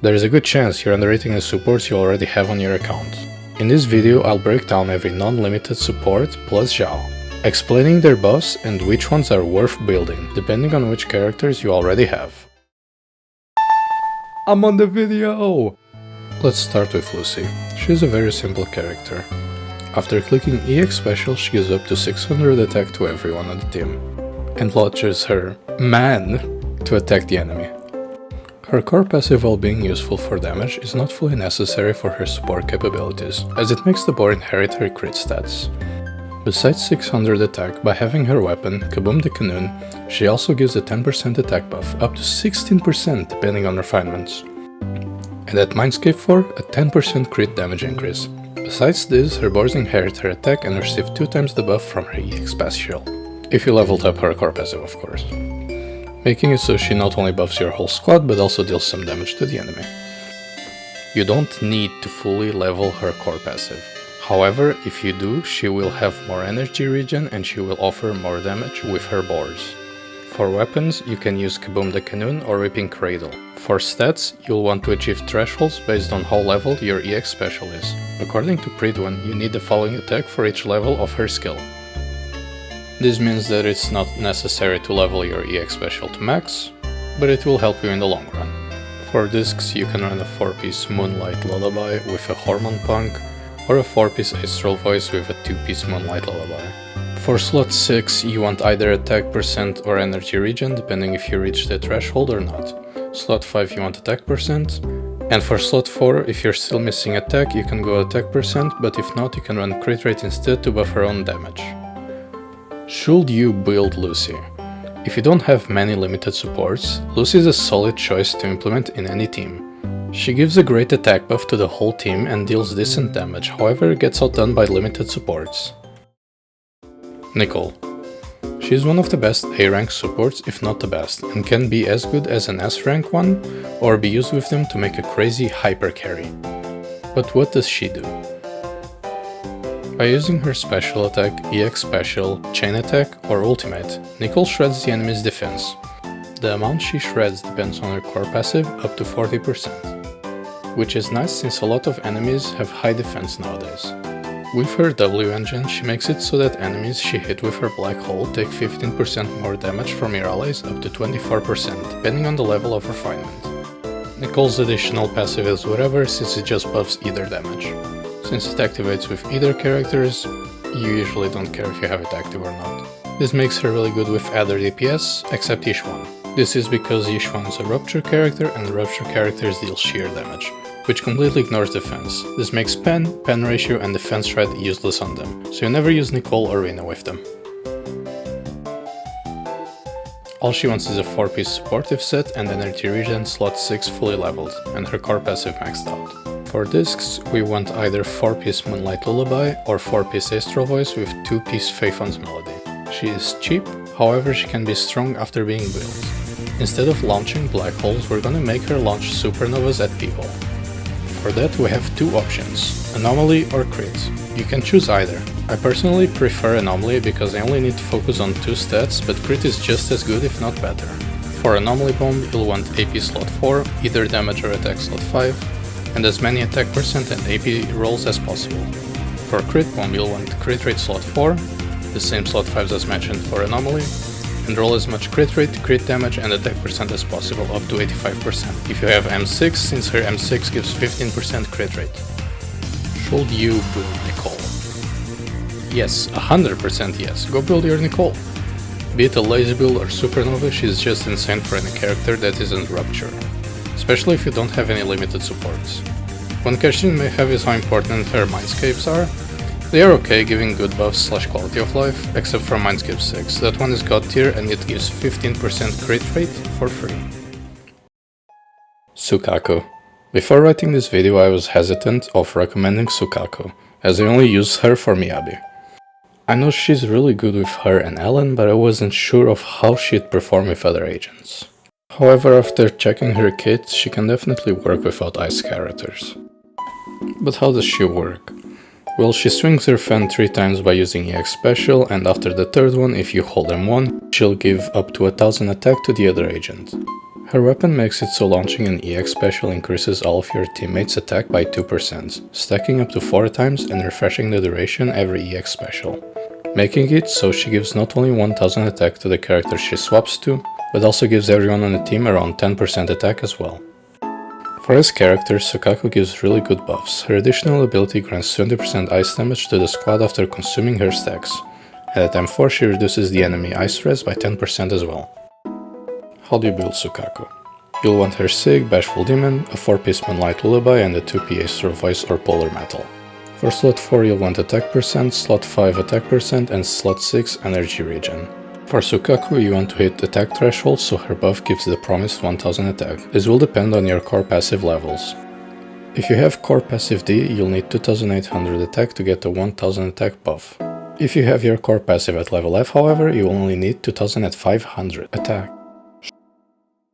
There is a good chance you're underrating the supports you already have on your account. In this video I'll break down every non-limited support plus Zhao, explaining their buffs and which ones are worth building, depending on which characters you already have. I'm on the video! Let's start with Lucy. She's a very simple character. After clicking EX special, she gives up to 600 attack to everyone on the team, and launches her man to attack the enemy. Her core passive, while being useful for damage, is not fully necessary for her support capabilities, as it makes the board inherit her crit stats. Besides 600 attack, by having her weapon, Kaboom the Canoon, she also gives a 10% attack buff, up to 16% depending on refinements. And at Mindscape 4, a 10% crit damage increase. Besides this, her boards inherit her attack and receive 2 times the buff from her EX special. If you leveled up her core passive, of course. Making it so she not only buffs your whole squad, but also deals some damage to the enemy. You don't need to fully level her core passive. However, if you do, she will have more energy regen and she will offer more damage with her boards. For weapons, you can use Kaboom the Canoon or Ripping Cradle. For stats, you'll want to achieve thresholds based on how leveled your EX special is. According to Pridwin, you need the following attack for each level of her skill. This means that it's not necessary to level your EX special to max, but it will help you in the long run. For discs, you can run a 4-piece Moonlight Lullaby with a Hormone Punk, or a 4-piece Astral Voice with a 2-piece Moonlight Lullaby. For slot 6, you want either attack percent or energy regen, depending if you reach the threshold or not. Slot 5 you want attack percent, and for slot 4, if you're still missing attack, you can go attack percent, but if not, you can run crit rate instead to buff her own damage. Should you build Lucy? If you don't have many limited supports, Lucy is a solid choice to implement in any team. She gives a great attack buff to the whole team and deals decent damage, however gets outdone by limited supports. Nicole. She is one of the best A-rank supports, if not the best, and can be as good as an S-rank one, or be used with them to make a crazy hyper carry. But what does she do? By using her special attack, EX special, chain attack, or ultimate, Nicole shreds the enemy's defense. The amount she shreds depends on her core passive, up to 40%. Which is nice since a lot of enemies have high defense nowadays. With her W engine, she makes it so that enemies she hit with her black hole take 15% more damage from your allies, up to 24%, depending on the level of refinement. Nicole's additional passive is whatever, since it just buffs either damage. Since it activates with either characters, you usually don't care if you have it active or not. This makes her really good with other DPS, except Yinhu. This is because Yinhu is a rupture character and rupture characters deal sheer damage, which completely ignores defense. This makes pen ratio and defense shred useless on them, so you never use Nicole or Rina with them. All she wants is a 4-piece supportive set and energy regen slot 6 fully leveled, and her core passive maxed out. For discs, we want either 4-piece Moonlight Lullaby or 4-piece Astral Voice with 2-piece Phaephon's Melody. She is cheap, however she can be strong after being built. Instead of launching black holes, we're gonna make her launch supernovas at people. For that we have 2 options, Anomaly or Crit. You can choose either. I personally prefer Anomaly because I only need to focus on 2 stats, but Crit is just as good if not better. For Anomaly Bomb you'll want AP slot 4, either damage or attack slot 5, and as many attack percent and AP rolls as possible. For Crit Bomb you'll want Crit Rate slot 4, the same slot 5s as mentioned for Anomaly, and roll as much crit rate, crit damage and attack percent as possible, up to 85%. If you have M6, since her M6 gives 15% crit rate. Should you build Nicole? Yes, 100% yes, go build your Nicole. Be it a lazy build or supernova, she's just insane for any character that isn't rupture, especially if you don't have any limited supports. One question you may have is how important her mindscapes are. They are okay, giving good buffs / quality of life, except for Mindscape 6, that one is god tier and it gives 15% crit rate for free. Soukaku. Before writing this video I was hesitant of recommending Soukaku, as I only use her for Miyabi. I know she's really good with her and Ellen, but I wasn't sure of how she'd perform with other agents. However, after checking her kit, she can definitely work without ice characters. But how does she work? Well, she swings her fan 3 times by using EX special, and after the third one, if you hold M1, she'll give up to 1000 attack to the other agent. Her weapon makes it so launching an EX special increases all of your teammates' attack by 2%, stacking up to 4 times and refreshing the duration every EX special, making it so she gives not only 1000 attack to the character she swaps to, but also gives everyone on the team around 10% attack as well. For his character, Soukaku gives really good buffs. Her additional ability grants 20% ice damage to the squad after consuming her stacks, and at M4 she reduces the enemy ice res by 10% as well. How do you build Soukaku? You'll want her Sig, Bashful Demon, a 4-piece Moonlight Lullaby and a 2-piece Astral Voice or Polar Metal. For slot 4 you'll want attack percent, slot 5 attack percent and slot 6 energy regen. For Soukaku you want to hit attack threshold so her buff gives the promised 1000 attack. This will depend on your core passive levels. If you have core passive D, you'll need 2800 attack to get the 1000 attack buff. If you have your core passive at level F, however, you only need 2500 attack.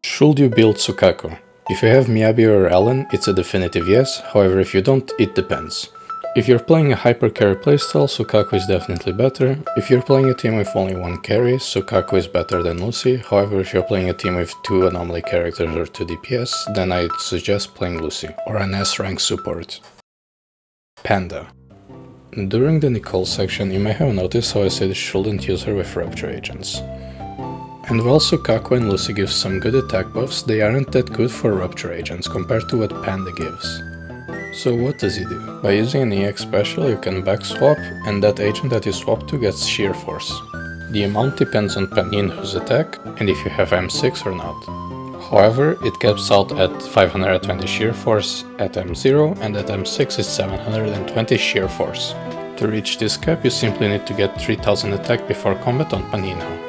Should you build Soukaku? If you have Miyabi or Ellen, it's a definitive yes, however if you don't, it depends. If you're playing a hyper carry playstyle, Soukaku is definitely better. If you're playing a team with only one carry, Soukaku is better than Lucy, however if you're playing a team with 2 anomaly characters or 2 DPS, then I'd suggest playing Lucy, or an S rank support. Panda. During the Nicole section you may have noticed how I said you shouldn't use her with Rupture Agents. And while Soukaku and Lucy give some good attack buffs, they aren't that good for Rupture Agents compared to what Panda gives. So what does he do? By using an EX special you can back swap, and that agent that you swap to gets Sheer Force. The amount depends on Yinhu's attack and if you have M6 or not. However, it caps out at 520 Sheer Force at M0 and at M6 is 720 Sheer Force. To reach this cap you simply need to get 3000 attack before combat on Yinhu.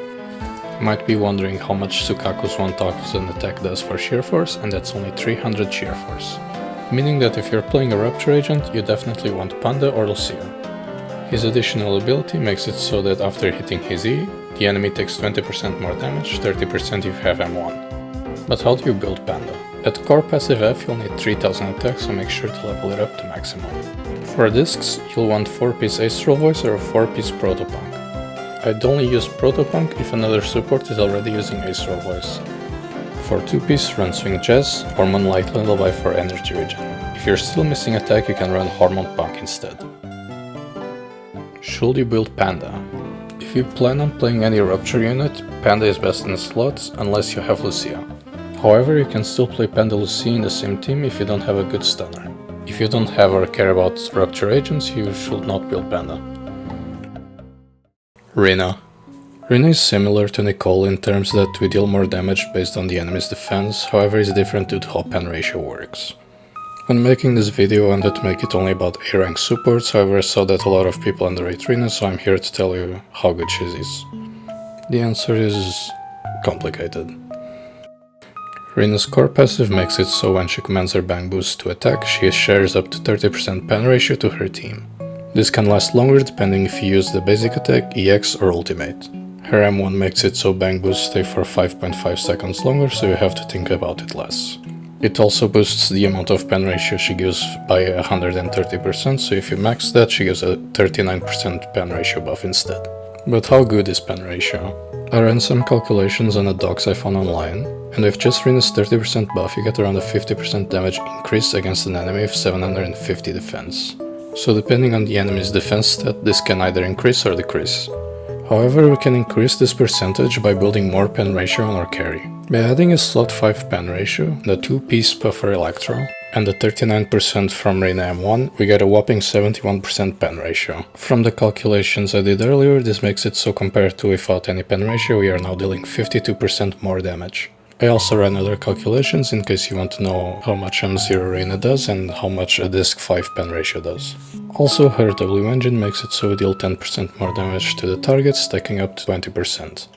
You might be wondering how much Soukaku's 1000 attack does for Sheer Force, and that's only 300 Sheer Force. Meaning that if you're playing a Rupture Agent, you definitely want Panda or Lucia. His additional ability makes it so that after hitting his E, the enemy takes 20% more damage, 30% if you have M1. But how do you build Panda? At core passive F you'll need 3000 attack, so make sure to level it up to maximum. For discs, you'll want 4-piece Astral Voice or a 4-piece Protopunk. I'd only use Protopunk if another support is already using Astral Voice. For 2-piece, run Swing Jazz or Moonlight Lullaby for energy regen. If you're still missing attack, you can run Hormone Punk instead. Should you build Panda? If you plan on playing any Rupture unit, Panda is best in slots unless you have Lucia. However, you can still play Panda Lucy in the same team if you don't have a good stunner. If you don't have or care about Rupture Agents, you should not build Panda. Rina. Rina is similar to Nicole in terms that we deal more damage based on the enemy's defense, however it's different due to how pen ratio works. When making this video I wanted to make it only about A rank supports, however I saw that a lot of people underrate Rina, so I'm here to tell you how good she is. The answer is complicated. Rina's core passive makes it so when she commands her bang boost to attack, she shares up to 30% pen ratio to her team. This can last longer depending if you use the basic attack, EX or ultimate. Her M1 makes it so bang boosts stay for 5.5 seconds longer, so you have to think about it less. It also boosts the amount of pen ratio she gives by 130%, so if you max that she gives a 39% pen ratio buff instead. But how good is pen ratio? I ran some calculations on the docs I found online, and with just Rina's 30% buff you get around a 50% damage increase against an enemy of 750 defense. So depending on the enemy's defense stat, this can either increase or decrease. However, we can increase this percentage by building more pen ratio on our carry. By adding a slot 5 pen ratio, the 2-piece Puffer Electro, and the 39% from Rina M1, we get a whopping 71% pen ratio. From the calculations I did earlier, this makes it so compared to without any pen ratio, we are now dealing 52% more damage. I also ran other calculations in case you want to know how much M0 Rina does and how much a disc 5 pen ratio does. Also, her W engine makes it so we deal 10% more damage to the target, stacking up to 20%.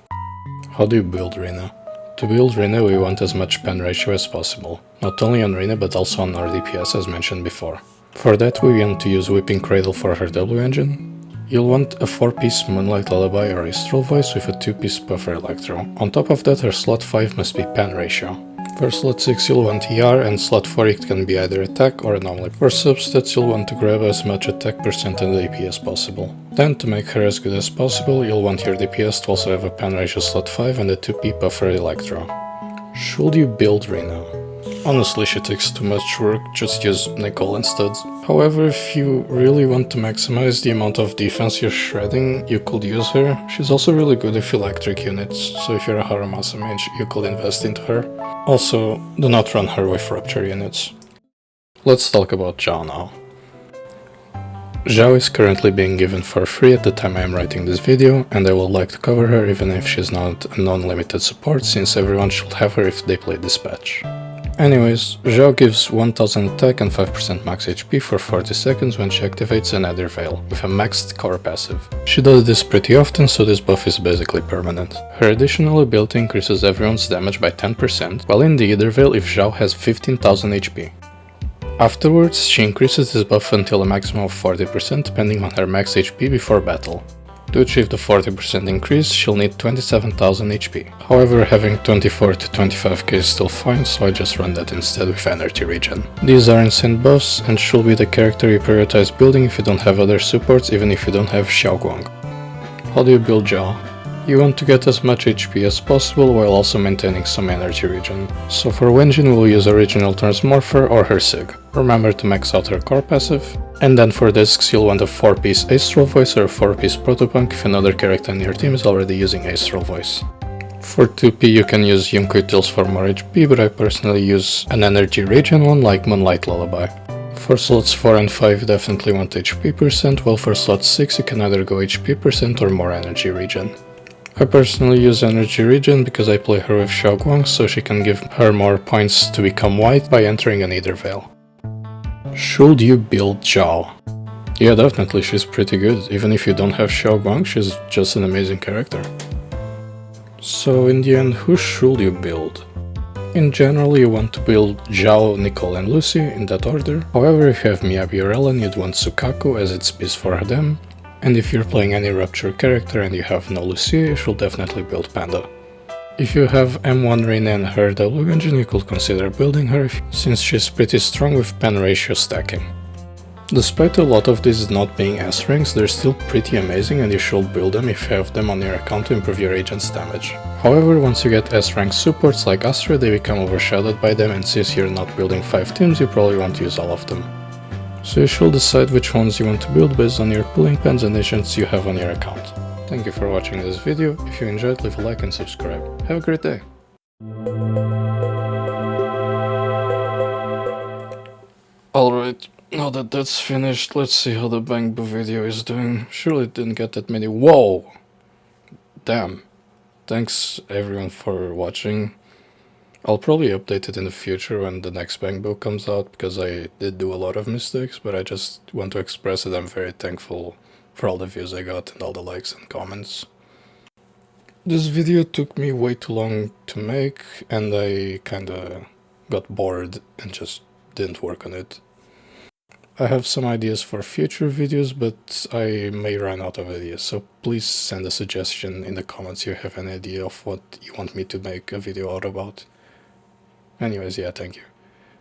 How do you build Rina? To build Rina we want as much pen ratio as possible, not only on Rina but also on our DPS as mentioned before. For that we want to use Whipping Cradle for her W engine. You'll want a 4-piece Moonlight Lullaby or Astral Voice with a 2-piece Puffer Electro. On top of that her slot 5 must be pen ratio. For slot 6 you'll want ER, and slot 4 it can be either attack or anomaly. For substats you'll want to grab as much attack percent and AP as possible. Then to make her as good as possible you'll want your DPS to also have a pen ratio slot 5 and a 2P Puffer Electro. Should you build Rina? Honestly, she takes too much work, just use Nicole instead. However, if you really want to maximize the amount of defense you're shredding, you could use her. She's also really good with electric units, so if you're a Haramasa mage, you could invest into her. Also, do not run her with rupture units. Let's talk about Zhao now. Zhao is currently being given for free at the time I am writing this video, and I would like to cover her even if she's not a non-limited support, since everyone should have her if they play this patch. Anyways, Zhao gives 1000 attack and 5% max HP for 40 seconds when she activates a Nether Veil, with a maxed core passive. She does this pretty often, so this buff is basically permanent. Her additional ability increases everyone's damage by 10%, while in the Nether Veil if Zhao has 15,000 HP. Afterwards, she increases this buff until a maximum of 40% depending on her max HP before battle. To achieve the 40% increase, she'll need 27,000 HP. However, having 24 to 25k is still fine, so I just run that instead with energy regen. These are insane buffs and should be the character you prioritize building if you don't have other supports, even if you don't have Xiaoguang. How do you build Zhao? You want to get as much HP as possible while also maintaining some energy regen. So for Wenjin we'll use Original Transmorpher or her Sig. Remember to max out her core passive. And then for discs you'll want a 4-piece Astral Voice or a 4-piece Protopunk if another character in your team is already using Astral Voice. For 2p you can use Yinhu Tales for more HP, but I personally use an energy regen one like Moonlight Lullaby. For slots 4 and 5 you definitely want HP percent, while for slot 6 you can either go HP percent or more energy regen. I personally use energy regen because I play her with Xiaoguang, so she can give her more points to become white by entering a Nether Veil. Should you build Zhao? Yeah, definitely, she's pretty good. Even if you don't have Xiaoguang, she's just an amazing character. So in the end, who should you build? In general, you want to build Zhao, Nicole and Lucy in that order. However, if you have Miyabi or Ellen, you'd want Soukaku as it's best for them. And if you're playing any Rupture character and you have no Lucia, you should definitely build Panda. If you have M1 Rina and her W engine, you could consider building her, since she's pretty strong with pen ratio stacking. Despite a lot of these not being S ranks, they're still pretty amazing and you should build them if you have them on your account to improve your agent's damage. However, once you get S rank supports like Astra, they become overshadowed by them, and since you're not building 5 teams, you probably won't use all of them. So you should decide which ones you want to build based on your pulling pens and agents you have on your account. Thank you for watching this video. If you enjoyed, leave a like and subscribe. Have a great day! Alright, now that that's finished, let's see how the Bangbu video is doing. Surely it didn't get that many— Whoa! Damn. Thanks everyone for watching. I'll probably update it in the future when the next Bangbu comes out, because I did do a lot of mistakes, but I just want to express that I'm very thankful for all the views I got and all the likes and comments. This video took me way too long to make, and I kinda got bored and just didn't work on it. I have some ideas for future videos, but I may run out of ideas, so please send a suggestion in the comments if you have any idea of what you want me to make a video out about. Anyways, yeah, thank you.